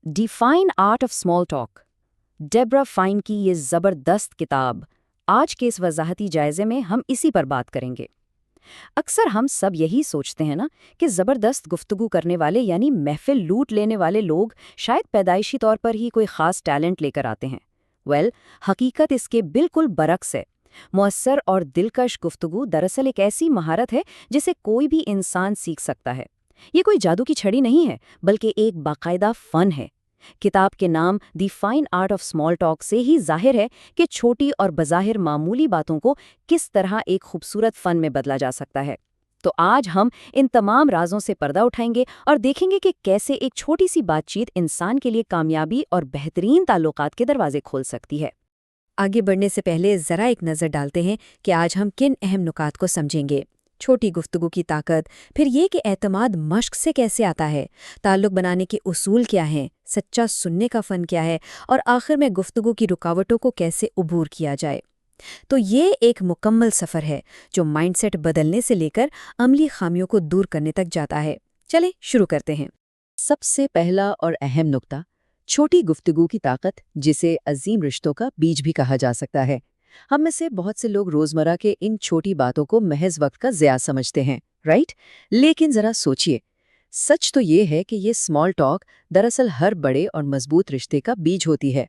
Define art of small talk, Debra fine की ये ज़बरदस्त किताब। आज के इस वजाहती जायजे में हम इसी पर बात करेंगे। अक्सर हम सब यही सोचते हैं ना कि ज़बरदस्त गुफ्तगू करने वाले यानी महफिल लूट लेने वाले लोग शायद पैदाइशी तौर पर ही कोई ख़ास टैलेंट लेकर आते हैं। हकीकत इसके बिल्कुल बरक्स है। मुअस्सर और दिलकश गुफ्तगू दरअसल एक ऐसी महारत है जिसे कोई भी इंसान सीख सकता है। ये कोई जादू की छड़ी नहीं है, बल्कि एक बाकायदा फ़न है। किताब के नाम the fine art of small talk से ही जाहिर है कि छोटी और बज़ाहिर मामूली बातों को किस तरह एक खूबसूरत फ़न में बदला जा सकता है। तो आज हम इन तमाम राजों से पर्दा उठाएंगे और देखेंगे कि कैसे एक छोटी सी बातचीत इंसान के लिए कामयाबी और बेहतरीन ताल्लुकात के दरवाजे खोल सकती है। आगे बढ़ने से पहले ज़रा एक नज़र डालते हैं कि आज हम किन अहम नुकात को समझेंगे। छोटी गुफ्तगू की ताकत, फिर ये कि एतमाद मश्क से कैसे आता है, ताल्लुक़ बनाने के उसूल क्या हैं, सच्चा सुनने का फ़न क्या है, और आखिर में गुफ्तगू की रुकावटों को कैसे उबूर किया जाए। तो ये एक मुकम्मल सफ़र है जो माइंडसेट बदलने से लेकर अमली खामियों को दूर करने तक जाता है। चलें शुरू करते हैं। सबसे पहला और अहम नुक्ता, छोटी गुफ्तगू की ताकत, जिसे अजीम रिश्तों का बीज भी कहा जा सकता है। हम में से बहुत से लोग रोजमर्रा के इन छोटी बातों को महज वक्त का ज़िया समझते हैं, राइट? लेकिन ज़रा सोचिए, सच तो ये है कि ये स्मॉल टॉक दरअसल हर बड़े और मजबूत रिश्ते का बीज होती है।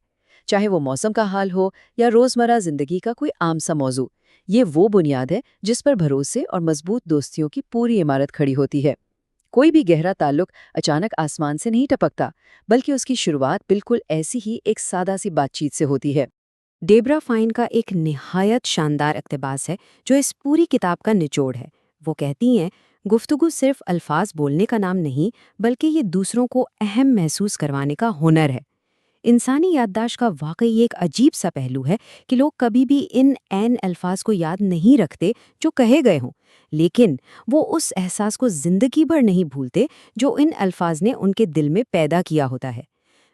चाहे वो मौसम का हाल हो या रोजमर्रा जिंदगी का कोई आम सा मौजू, ये वो बुनियाद है जिस पर भरोसे और मजबूत दोस्तियों की पूरी इमारत खड़ी होती है। कोई भी गहरा ताल्लुक अचानक आसमान से नहीं टपकता, बल्कि उसकी शुरुआत बिल्कुल ऐसी ही एक सादा सी बातचीत से होती है। डेब्रा फाइन का एक निहायत शानदार इक़्तिबास है जो इस पूरी किताब का निचोड़ है। वो कहती हैं, गुफ्तगू सिर्फ अल्फाज बोलने का नाम नहीं, बल्कि ये दूसरों को अहम महसूस करवाने का हुनर है। इंसानी याददाश्त का वाकई एक अजीब सा पहलू है कि लोग कभी भी इन ऐन अल्फाज को याद नहीं रखते जो कहे गए हों, लेकिन वो उस एहसास को जिंदगी भर नहीं भूलते जो इन अल्फाज ने उनके दिल में पैदा किया होता है।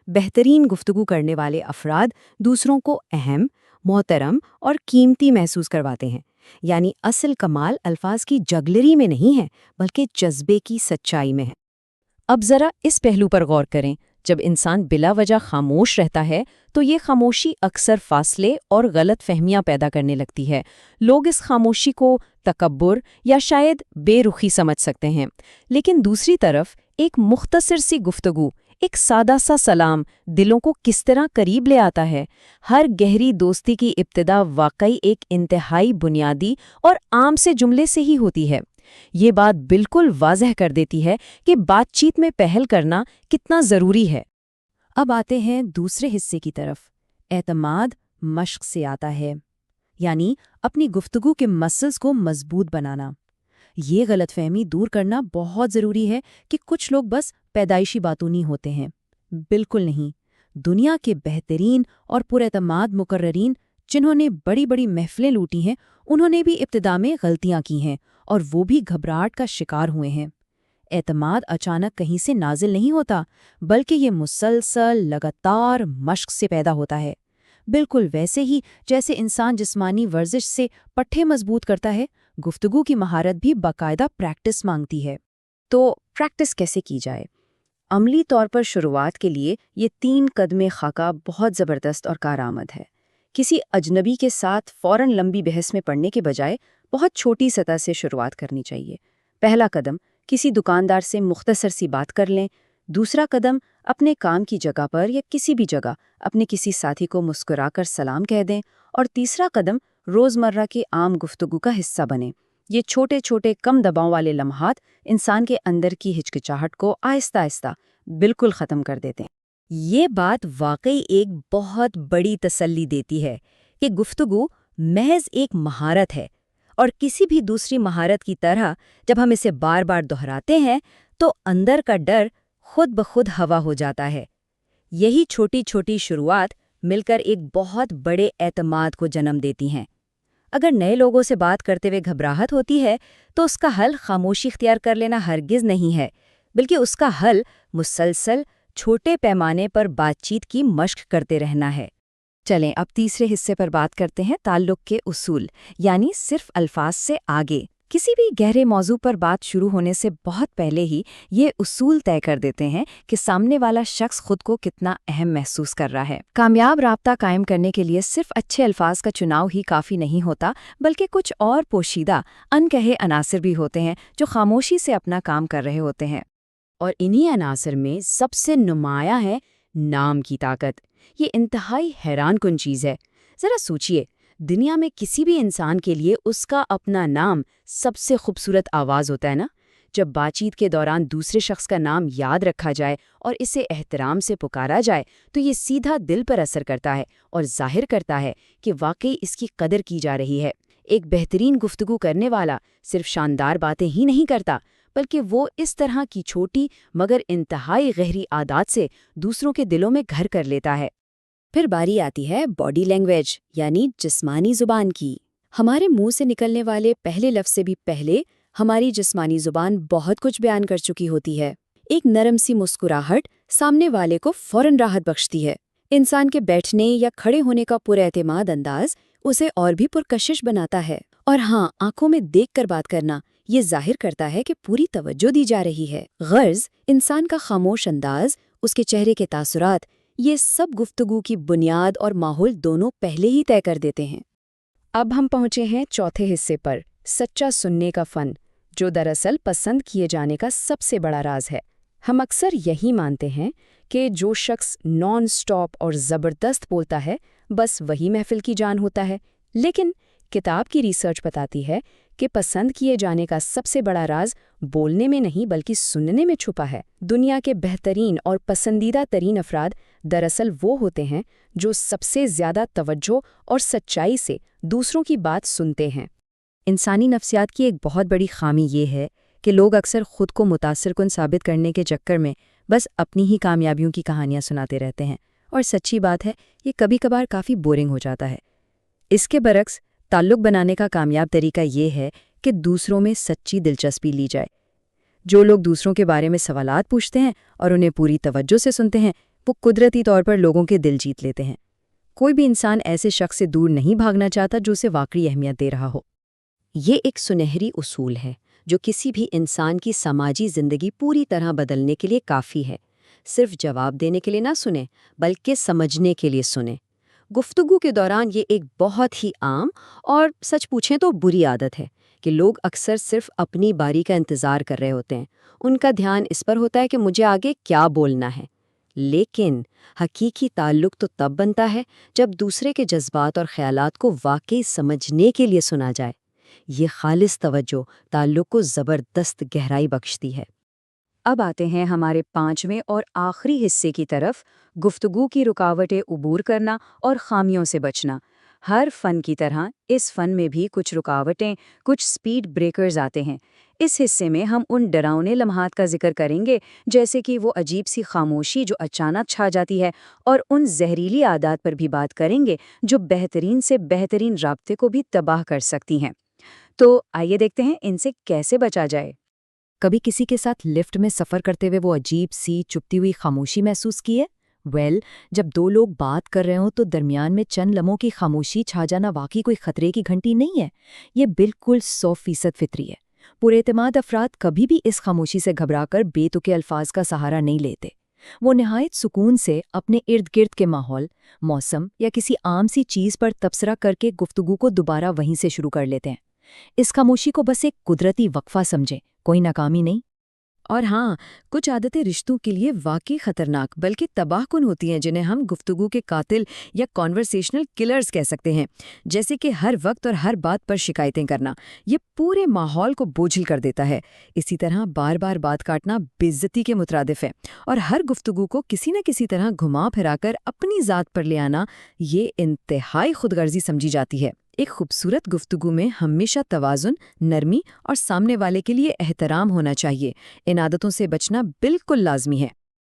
बेहतरीन गुफ्तगू करने वाले अफराद दूसरों को अहम, मोहतरम और कीमती महसूस करवाते हैं। यानी असल कमाल अल्फाज की जगलरी में नहीं है, बल्कि जज्बे की सच्चाई में है। अब जरा इस पहलू पर गौर करें। जब इंसान बिला वजह खामोश रहता है तो ये खामोशी अक्सर फासले और गलत फहमियां पैदा करने लगती है। लोग इस खामोशी को तकब्बुर या शायद बेरुखी समझ सकते हैं, लेकिन दूसरी तरफ एक मुख्तसर सी गुफ्तगू, एक सादा सा सलाम दिलों को किस तरह करीब ले आता है। हर गहरी दोस्ती की इब्तिदा वाकई एक इंतहाई बुनियादी और आम से जुमले से ही होती है। ये बात बिल्कुल वाज़ह कर देती है कि बातचीत में पहल करना कितना ज़रूरी है। अब आते हैं दूसरे हिस्से की तरफ। एतमाद मश्क से आता है, यानी अपनी गुफ्तगू के मसल्स को मजबूत बनाना। ये गलतफहमी दूर करना बहुत ज़रूरी है कि कुछ लोग बस पैदाइशी बातूनी होते हैं। बिल्कुल नहीं। दुनिया के बेहतरीन और पुरएतमाद मुकर्ररीन जिन्होंने बड़ी बड़ी महफिलें लूटी हैं, उन्होंने भी इब्तिदा में गलतियां की हैं और वो भी घबराहट का शिकार हुए हैं। एतमाद अचानक कहीं से नाजिल नहीं होता, बल्कि ये मुसलसल लगातार मश्क से पैदा होता है। बिल्कुल वैसे ही जैसे इंसान जिस्मानी वर्जिश से पट्टे मजबूत करता है, गुफ्तगू की महारत भी बाकायदा प्रैक्टिस मांगती है। तो प्रैक्टिस कैसे की जाए? अमली तौर पर शुरुआत के लिए ये 3 कदमे खाका बहुत ज़बरदस्त और कारआमद है। किसी अजनबी के साथ फ़ौरन लंबी बहस में पड़ने के बजाय बहुत छोटी सतह से शुरुआत करनी चाहिए। पहला कदम, किसी दुकानदार से मुख्तसर सी बात कर लें। दूसरा कदम, अपने काम की जगह पर या किसी भी जगह अपने किसी साथी को मुस्कुराकर सलाम कह दें। और तीसरा कदम, रोज़मर्रा की आम गुफ्तगू का हिस्सा बने। ये छोटे छोटे कम दबाव वाले लम्हात इंसान के अंदर की हिचकिचाहट को आहिस्ता आहिस्ता बिल्कुल ख़त्म कर देते हैं। ये बात वाकई एक बहुत बड़ी तसल्ली देती है कि गुफ्तगू महज एक महारत है, और किसी भी दूसरी महारत की तरह जब हम इसे बार बार दोहराते हैं तो अंदर का डर खुद ब खुद हवा हो जाता है। यही छोटी छोटी शुरुआत मिलकर एक बहुत बड़े एतमाद को जन्म देती हैं। अगर नए लोगों से बात करते हुए घबराहट होती है तो उसका हल खामोशी इख्तियार कर लेना हरगिज़ नहीं है, बल्कि उसका हल मुसलसल छोटे पैमाने पर बातचीत की मश्क करते रहना है। चलें अब तीसरे हिस्से पर बात करते हैं, ताल्लुक़ के उसूल, यानी सिर्फ अल्फाज से आगे, किसी भी गहरे मौजू पर बात शुरू होने से बहुत पहले ही ये उसूल तय कर देते हैं कि सामने वाला शख्स खुद को कितना अहम महसूस कर रहा है। कामयाब राब्ता कायम करने के लिए सिर्फ अच्छे अल्फाज का चुनाव ही काफ़ी नहीं होता, बल्कि कुछ और पोशीदा अनकहे अनासिर भी होते हैं जो खामोशी से अपना काम कर रहे होते हैं। और इन्हीं अनासिर में सबसे नुमायां है नाम की ताकत। ये इंतहाई हैरानकुन चीज़ है। ज़रा सोचिए, दुनिया में किसी भी इंसान के लिए उसका अपना नाम सबसे खूबसूरत आवाज़ होता है ना। जब बातचीत के दौरान दूसरे शख्स का नाम याद रखा जाए और इसे एहतराम से पुकारा जाए तो ये सीधा दिल पर असर करता है और जाहिर करता है कि वाकई इसकी कदर की जा रही है। एक बेहतरीन गुफ्तगू करने वाला सिर्फ शानदार बातें ही नहीं करता, बल्कि वो इस तरह की छोटी मगर इंतहाई गहरी आदत से दूसरों के दिलों में घर कर लेता है। फिर बारी आती है बॉडी लैंग्वेज यानी जिस्मानी जुबान की। हमारे मुंह से निकलने वाले पहले लफ्ज़ से भी पहले हमारी जिस्मानी जुबान बहुत कुछ बयान कर चुकी होती है। एक नरम सी मुस्कुराहट सामने वाले को फौरन राहत बख्शती है। इंसान के बैठने या खड़े होने का पुरएतमाद अंदाज उसे और भी पुरकशिश बनाता है। और हाँ, आंखों में देखकर बात करना ये जाहिर करता है कि पूरी तवज्जो दी जा रही है। गर्ज, इंसान का खामोश अंदाज, उसके चेहरे के तासुरात, ये सब गुफ्तगू की बुनियाद और माहौल दोनों पहले ही तय कर देते हैं। अब हम पहुंचे हैं चौथे हिस्से पर, सच्चा सुनने का फ़न, जो दरअसल पसंद किए जाने का सबसे बड़ा राज है। हम अक्सर यही मानते हैं कि जो शख्स नॉन स्टॉप और ज़बरदस्त बोलता है बस वही महफिल की जान होता है, लेकिन किताब की रिसर्च बताती है कि पसंद किए जाने का सबसे बड़ा राज बोलने में नहीं बल्कि सुनने में छुपा है। दुनिया के बेहतरीन और पसंदीदा तरीन अफराद दरअसल वो होते हैं जो सबसे ज़्यादा तवज्जो और सच्चाई से दूसरों की बात सुनते हैं। इंसानी नफ्सियात की एक बहुत बड़ी खामी ये है कि लोग अक्सर खुद को मुतासिरकुन साबित करने के चक्कर में बस अपनी ही कामयाबियों की कहानियां सुनाते रहते हैं, और सच्ची बात है ये कभी कभार काफ़ी बोरिंग हो जाता है। इसके बरक्स ताल्लुक़ बनाने का कामयाब तरीका ये है कि दूसरों में सच्ची दिलचस्पी ली जाए। जो लोग दूसरों के बारे में सवालात पूछते हैं और उन्हें पूरी तवज्जो से सुनते हैं, वो कुदरती तौर पर लोगों के दिल जीत लेते हैं। कोई भी इंसान ऐसे शख्स से दूर नहीं भागना चाहता जो उसे वाकई अहमियत दे रहा हो। ये एक सुनहरी उसूल है जो किसी भी इंसान की समाजी ज़िंदगी पूरी तरह बदलने के लिए काफ़ी है। सिर्फ जवाब देने के लिए ना सुने, बल्कि समझने के लिए सुने। गुफ्तगू के दौरान ये एक बहुत ही आम और सच पूछें तो बुरी आदत है कि लोग अक्सर सिर्फ अपनी बारी का इंतज़ार कर रहे होते हैं। उनका ध्यान इस पर होता है कि मुझे आगे क्या बोलना है। लेकिन हकीकी ताल्लुक़ तो तब बनता है जब दूसरे के जज्बात और ख़यालात को वाकई समझने के लिए सुना जाए। ये खालिस तवज्जो ताल्लुक़ को ज़बरदस्त गहराई बख्शती है। अब आते हैं हमारे पांचवें और आखिरी हिस्से की तरफ, गुफ्तगू की रुकावटें उबूर करना और खामियों से बचना। हर फ़न की तरह इस फ़न में भी कुछ रुकावटें, कुछ स्पीड ब्रेकर्स आते हैं। इस हिस्से में हम उन डरावने लम्हात का जिक्र करेंगे, जैसे कि वो अजीब सी खामोशी जो अचानक छा जाती है, और उन जहरीली आदत पर भी बात करेंगे जो बेहतरीन से बेहतरीन राब्ते को भी तबाह कर सकती हैं। तो आइए देखते हैं इनसे कैसे बचा जाए। कभी किसी के साथ लिफ्ट में सफ़र करते हुए वो अजीब सी चुपती हुई खामोशी महसूस की है? जब दो लोग बात कर रहे हों तो दरमियान में चंद लम्हों की खामोशी छा जाना वाकई कोई खतरे की घंटी नहीं है। ये बिल्कुल 100% फितरी है। पुरएतमाद अफराद कभी भी इस खामोशी से घबराकर बेतुके अल्फाज का सहारा नहीं लेते। वो निहायत सुकून से अपने इर्द गिर्द के माहौल, मौसम या किसी आम सी चीज़ पर तबसरा करके गुफ्तगू को दोबारा वहीं से शुरू कर लेते हैं। इस खामोशी को बस एक कुदरती वक्फा समझें, कोई नाकामी नहीं। और हाँ, कुछ आदतें रिश्तों के लिए वाकई खतरनाक बल्कि तबाहकुन होती हैं, जिन्हें हम गुफ्तगू के कातिल या कॉन्वर्सेशनल किलर्स कह सकते हैं। जैसे कि हर वक्त और हर बात पर शिकायतें करना, ये पूरे माहौल को बोझिल कर देता है। इसी तरह बार बार बात काटना बेइज्जती के मुतरादिफ है, और हर गुफ्तगू को किसी न किसी तरह घुमा फिराकर अपनी ज़ात पर ले आना, ये इंतहाई खुदगर्जी समझी जाती है। एक खूबसूरत गुफ्तगू में हमेशा तवाज़ुन, नरमी और सामने वाले के लिए एहतराम होना चाहिए। इन आदतों से बचना बिल्कुल लाजमी है।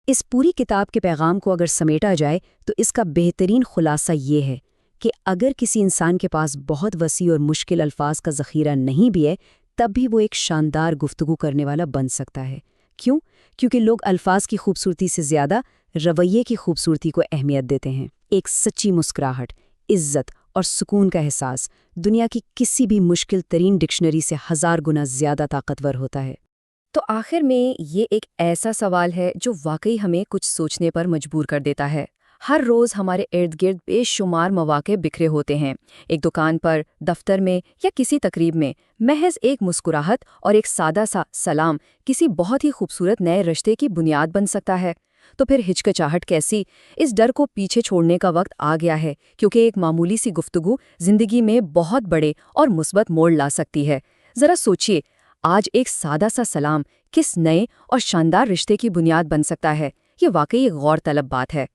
इस पूरी किताब के पैगाम को अगर समेटा जाए तो इसका बेहतरीन खुलासा ये है कि अगर किसी इंसान के पास बहुत वसी और मुश्किल अल्फाज का ज़ख़ीरा नहीं भी है, तब भी वो एक शानदार गुफ्तगू करने वाला बन सकता है। क्यों? क्योंकि लोग अल्फाज की खूबसूरती से ज़्यादा रवैये की खूबसूरती को अहमियत देते हैं। एक सच्ची मुस्कुराहट, इज्जत اور سکون کا احساس دنیا کی کسی بھی مشکل ترین ڈکشنری سے 1000 گنا زیادہ طاقتور ہوتا ہے۔ تو آخر میں یہ ایک ایسا سوال ہے جو واقعی ہمیں کچھ سوچنے پر مجبور کر دیتا ہے۔ ہر روز ہمارے ارد گرد بے شمار مواقع بکھرے ہوتے ہیں، ایک دکان پر، دفتر میں یا کسی تقریب میں محض ایک مسکراہٹ اور ایک سادہ سا سلام کسی بہت ہی خوبصورت نئے رشتے کی بنیاد بن سکتا ہے۔ تو پھر ہچکچاہٹ کیسی؟ اس ڈر کو پیچھے چھوڑنے کا وقت آ گیا ہے، کیونکہ ایک معمولی سی گفتگو زندگی میں بہت بڑے اور مثبت موڑ لا سکتی ہے۔ ذرا سوچئے، آج ایک سادہ سا سلام کس نئے اور شاندار رشتے کی بنیاد بن سکتا ہے؟ یہ واقعی ایک غور طلب بات ہے۔